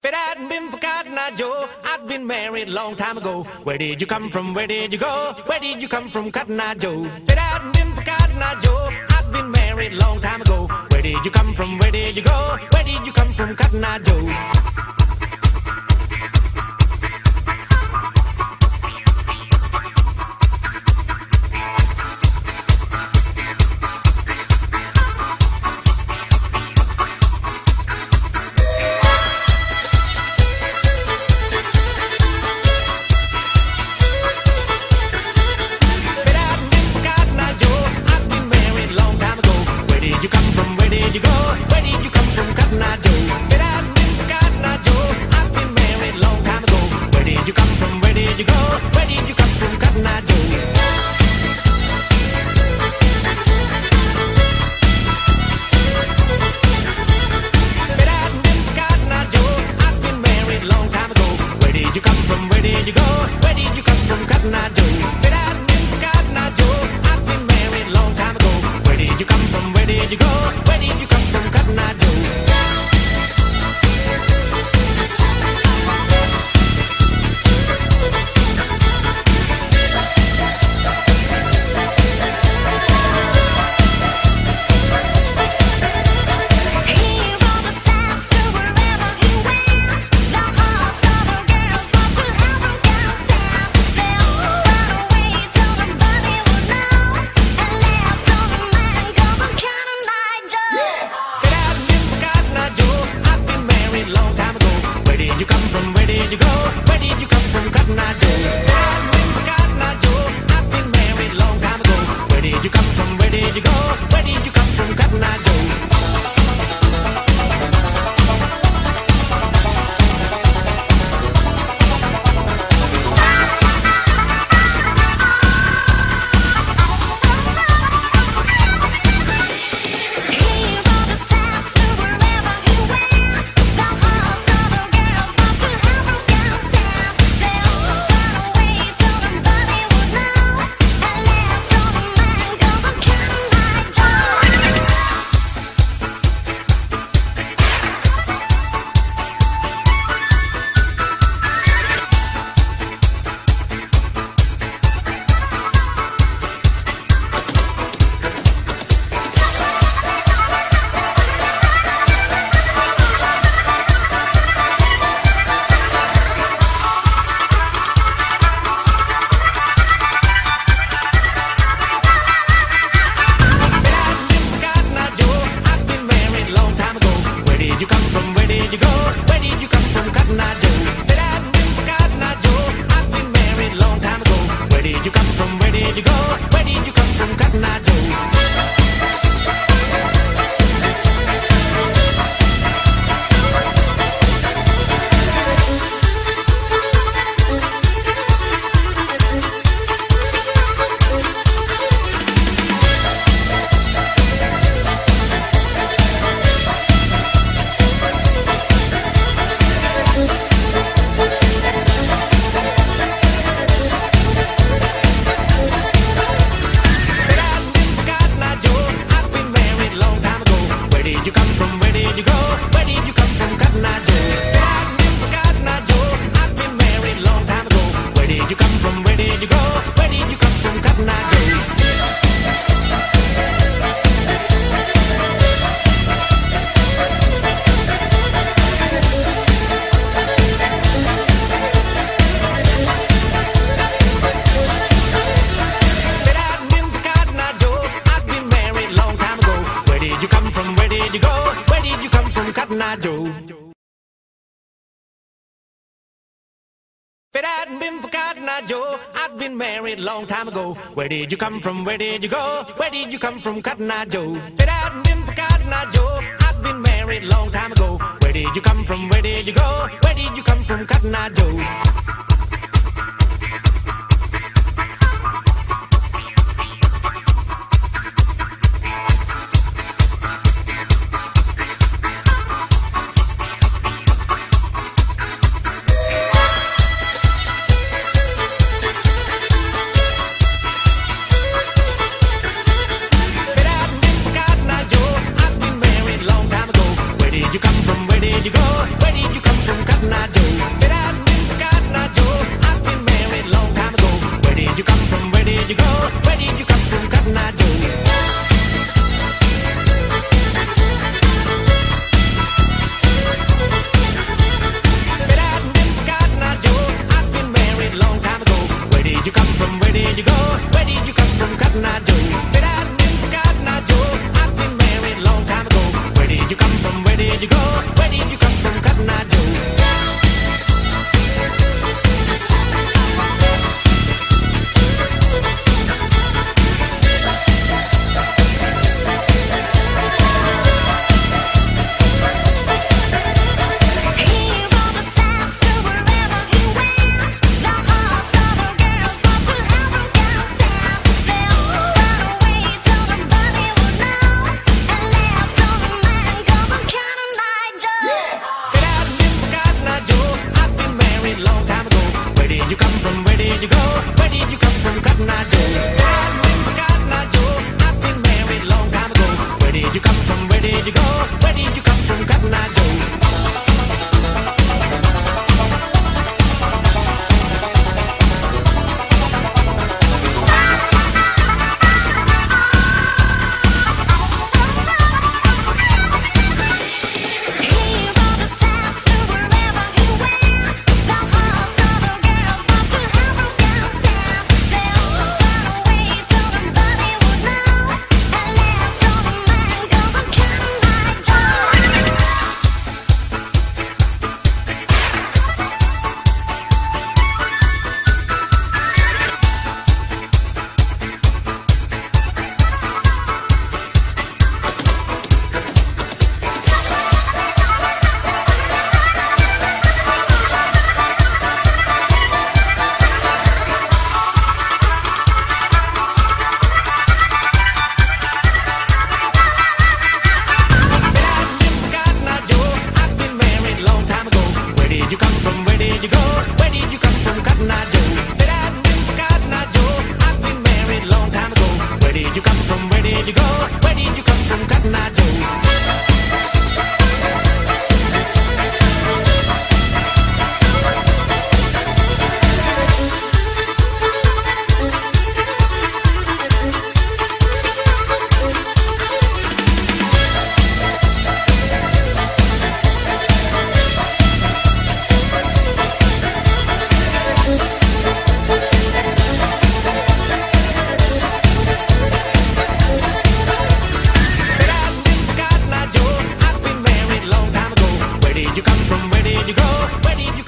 If it hadn't been for Cotton Eye Joe, I'd been married a long time ago. Where did you come from? Where did you go? Where did you come from, Cotton Eye Joe? If it hadn't been for Cotton Eye Joe, I'd been married a long time ago. Where did you come from? Where did you go? Where did you come from, Cotton Eye Joe? If it hadn't been for Cotton Eye Joe, I'd been married a long time ago. Where did you come from? Where did you go? Where did you come from, Cotton Eye Joe? If it hadn't been for Cotton Eye Joe, I'd been married a long time ago. Where did you come from? Where did you go? Where did you come from, Cotton Eye Joe? did you come from? Where did you go? Where did you come from? did you go? Where did you come from, Cotton Eye Joe? Where did you come from? Where did you go? Where did you come from, Cotton Eye Joe? I've been for Cotton Eye Joe. I've been married long time ago. Where did you come from? Where did you go? Where did you come from, Cotton Eye Joe? Where did you come from? Where did you go? Where did you come from, Cotton Eye Joe? Said I've been for Cotton Eye Joe. I've been married long time ago. Where did you come from? Where did you go? Where did you come from, Cotton Eye Joe? Where did you come from? Where did you go? Where did you